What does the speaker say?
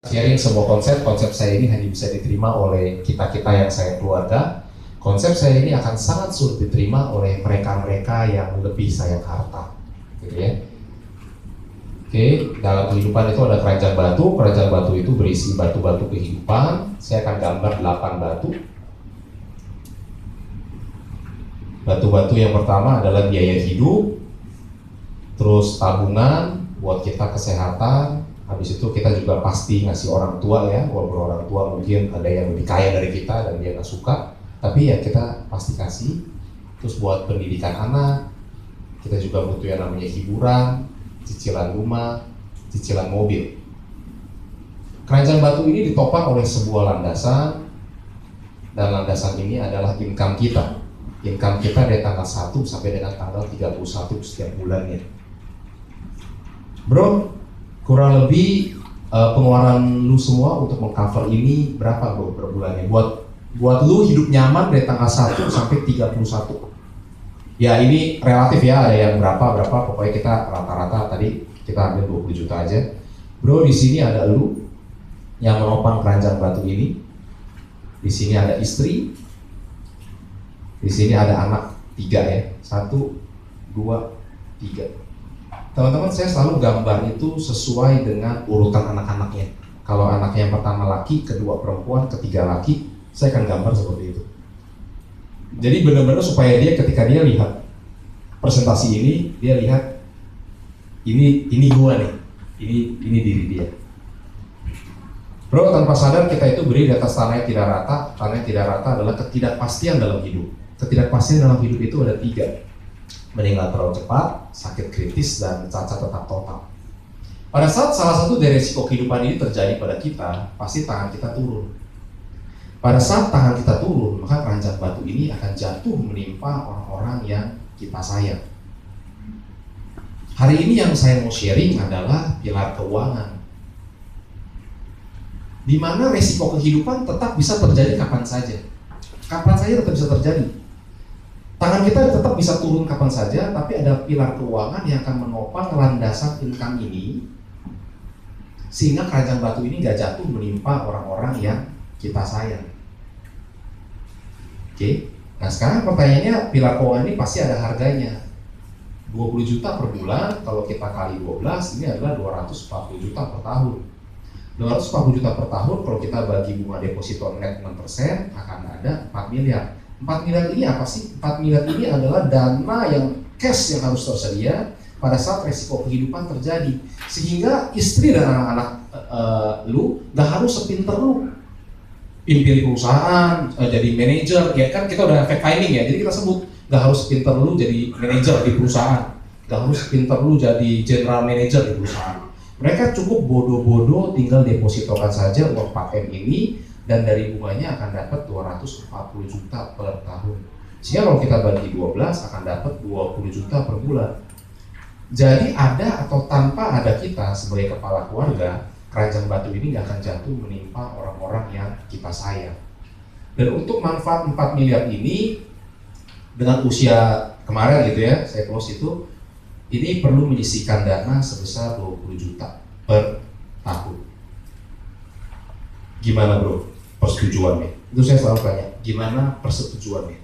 Sharing sebuah konsep saya ini hanya bisa diterima oleh kita-kita yang saya keluarga. Konsep saya ini akan sangat sulit diterima oleh mereka-mereka yang lebih sayang harta, gitu ya. Oke, dalam kehidupan itu ada keranjang batu. Keranjang batu itu berisi batu-batu kehidupan. Saya akan gambar 8 batu. Batu-batu yang pertama adalah biaya hidup, terus tabungan buat kita kesehatan. Habis itu kita juga pasti ngasih orang tua ya, walaupun orang tua mungkin ada yang lebih kaya dari kita dan dia nggak suka, tapi ya kita pasti kasih. Terus buat pendidikan anak, kita juga butuh yang namanya hiburan, cicilan rumah, cicilan mobil. Keranjang batu ini ditopang oleh sebuah landasan, dan landasan ini adalah income kita. Income kita dari tanggal 1 sampai dengan tanggal 31 setiap bulannya. Bro, kurang lebih pengeluaran lu semua untuk mengcover ini berapa bro per bulannya? Buat lu hidup nyaman dari tanggal 1 sampai 31. Ya ini relatif ya, ada yang berapa, pokoknya kita rata-rata tadi kita ambil 20 juta aja. Bro, di sini ada lu yang menopang keranjang batu ini. Di sini ada istri. Di sini ada anak 3 ya. 1, 2, 3. Teman-teman, saya selalu gambar itu sesuai dengan urutan anak-anaknya. Kalau anaknya yang pertama laki, kedua perempuan, ketiga laki, saya akan gambar seperti itu. Jadi benar-benar supaya dia ketika dia lihat presentasi ini, dia lihat ini gua nih, ini diri dia. Bro, tanpa sadar kita itu beri di atas tanah yang tidak rata. Tanah yang tidak rata adalah ketidakpastian dalam hidup. Ketidakpastian dalam hidup itu ada 3. Meninggal terlalu cepat, sakit kritis, dan cacat tetap total. Pada saat salah satu dari risiko kehidupan ini terjadi pada kita, pasti tangan kita turun. Pada saat tangan kita turun, maka keranjang batu ini akan jatuh menimpa orang-orang yang kita sayang. Hari ini yang saya mau sharing adalah pilar keuangan, di mana risiko kehidupan tetap bisa terjadi kapan saja. Kapan saja tetap bisa terjadi. Tangan kita tetap bisa turun kapan saja, tapi ada pilar keuangan yang akan menopang landasan income ini, sehingga keranjang batu ini gak jatuh menimpa orang-orang yang kita sayang. Oke, nah sekarang pertanyaannya, pilar keuangan ini pasti ada harganya. 20 juta per bulan, kalau kita kali 12, ini adalah 240 juta per tahun. 240 juta per tahun, kalau kita bagi bunga deposito net 6%, akan ada 4 miliar. 4 miliar ini apa sih? 4 miliar ini adalah dana yang cash yang harus tersedia pada saat resiko kehidupan terjadi, sehingga istri dan anak-anak lu gak harus sepinter lu pimpin perusahaan, jadi manajer. Ya kan kita udah fact finding ya, jadi kita sebut gak harus pinter lu jadi manajer di perusahaan, gak harus pinter lu jadi general manager di perusahaan. Mereka cukup bodoh-bodoh tinggal depositokan saja uang 4M ini, dan dari bunganya akan dapat 240 juta per tahun. Sehingga kalau kita bagi 12 akan dapat 20 juta per bulan. Jadi ada atau tanpa ada kita sebagai kepala keluarga, keranjang batu ini nggak akan jatuh menimpa orang-orang yang kita sayang. Dan untuk manfaat 4 miliar ini, dengan usia kemarin gitu ya, saya close itu, ini perlu menyisihkan dana sebesar 20 juta per tahun. Gimana bro persetujuannya? Itu saya selalu tanya, gimana persetujuannya?